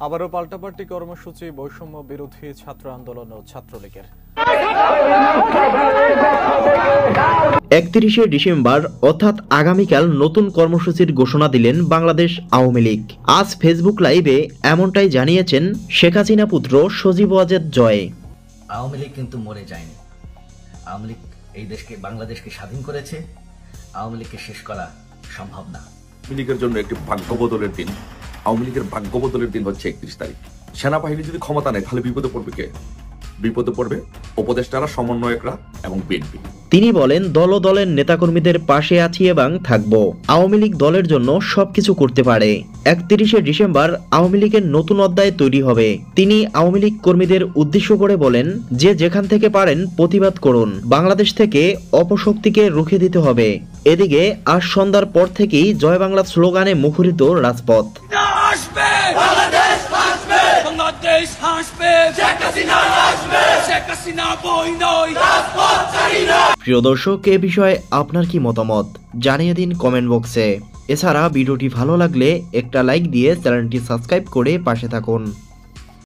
আবারও পাল্টাপাল্টি কর্মসূচি, বৈষম্য বিরোধী ছাত্র আন্দোলন ও ছাত্রলীগের। 31শে ডিসেম্বর অর্থাৎ আগামীকাল নতুন কর্মসূচির ঘোষণা দিলেন বাংলাদেশ আওয়ামী লীগ। আজ ফেসবুক লাইভে এমনটাই জানিয়েছেন শেখ হাসিনা পুত্র সজীব ওয়াজেদ জয়। আওয়ামী লীগ কিন্তু মরে যায়নি। আওয়ামী লীগ এই দেশকে, বাংলাদেশকে স্বাধীন করেছে। আওয়ামী লীগকে শেষ করা সম্ভব না। আওয়ামী লীগের জন্য একটি ভাগ্য বদলের দিন। আওয়ামী লীগের ভাগ্য বদলের দিন হচ্ছে 31 তারিখ। সেনাবাহিনী যদি ক্ষমতা নেয় তাহলে বিপদে পড়বে কে? বিপদে পড়বে উপদেষ্টারা, সমন্বয়করা এবং বিএনপি। তিনি বলেন, দলের নেতাকর্মীদের পাশে আছি এবং থাকব। আওয়ামী লীগ দলের জন্য সবকিছু করতে পারে। 31শে ডিসেম্বর আওয়ামী লীগের নতুন অধ্যায় তৈরি হবে। তিনি আওয়ামী লীগ কর্মীদের উদ্দেশ্য করে বলেন, যে যেখান থেকে পারেন প্রতিবাদ করুন। বাংলাদেশ থেকে অপশক্তিকে রুখে দিতে হবে। এদিকে আজ সন্ধ্যার পর থেকেই জয় বাংলা স্লোগানে মুখরিত রাজপথ। প্রিয় দর্শক, এ বিষয়ে আপনার কি মতামত জানিয়ে দিন কমেন্ট বক্সে। এছাড়া ভিডিওটি ভালো লাগলে একটা লাইক দিয়ে চ্যানেলটি সাবস্ক্রাইব করে পাশে থাকুন।